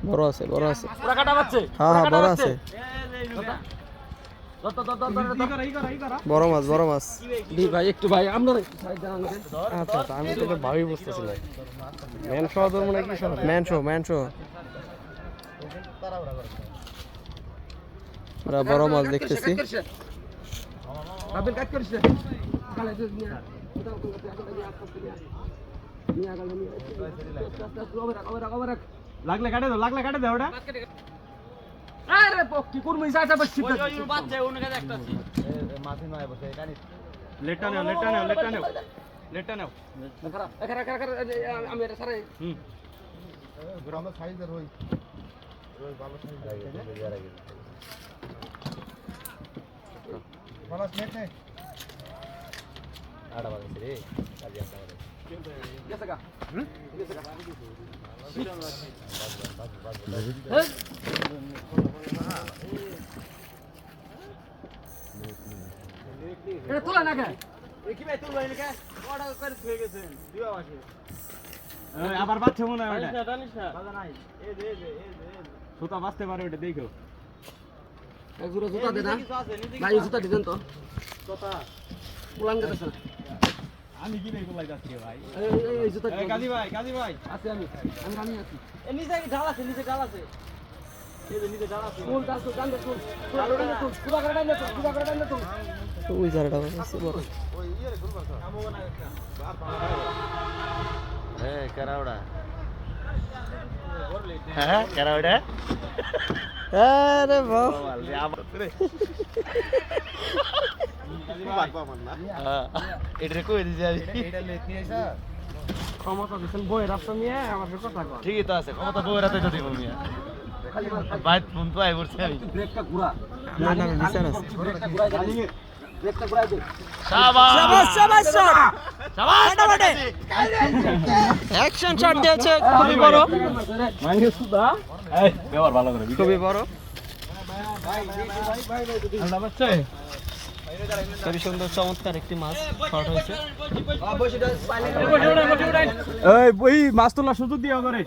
বড় আছে বড় আছে পুরা কাটা পাচ্ছে হ্যাঁ হ্যাঁ বড় আছে বড় মাছ দি ভাই একটু ভাই আমরা আচ্ছা আচ্ছা আমি তো ভাবি বুঝতেছি না ম্যান শো ধরবো না কি শো ম্যান শো আমরা বড় মাছ দেখতেছি রাবেল কাট করিস রে কালে তুই নিয়া নিয়া গেল নিয়া লাগলে কাটে দাও ওটা আরে কি করবি যাটা বসছি ওই বাচ্চা ওর কাছে একটা আছে মাছি নয় বসে কানি লেটটা নাও আমি এটা সারাই গ্রামে সাইজের ওই ভালো সাইজ লাগে বলাস নেট আড়া বাজে রে কাজে আসা রে গেছে গা এটা তোলা না কে কি ভাই তুলবাই না কে অর্ডার করে থয়ে গেছেন দিবা আসে আবার বাচ্চা মনে হয় ওটা জানিস না বাজা নাই এই যে সুতা বাঁচতে পারে ওটা দেখো এক জোড়া জুতা দে না ভাই জুতা দিবেন তো কথা পুলান গেছে না আমি কি দেখো লাই যাচ্ছি ভাই এই জুতা কাজী ভাই আছি আমি আছি এই নিচে ঢাল আছে এই যে নিচে ঢাল আছে ফুল দাও তো গান দে ফুল পুরা করে ডাইলে তো ওই জায়গাটা আছে বড় ওই ইয়ে খুলবার তো আমো না একটা কারাওড়া হ্যাঁ কারাওড়া আরে বাহ এটা কই দিছি আমি এটা লেখি আইসা ক্ষমতা দিছেন বই রাস্তা নিয়ে আমার কথা কর ঠিকই তো আছে ক্ষমতা বউয়ের হাতে তো দিব মিয়া বাইত ফোন তো আই করছি আমি ব্রেকটা ঘুরা না না নিচে আছে ব্রেকটা ঘুরাই দে ব্রেকটা ঘুরাই দে শাবাশ ফাটাফাটি অ্যাকশন শট দিয়েছে খুবই বড় মাইনে সুদা এই ব্যবহার ভালো করে খুবই বড় আল্লাহ বাচ্চা খুবই সুন্দর চমৎকার একটি মাছ শট হয়েছে এই মাছ তোলার সুযোগ দিয়া করে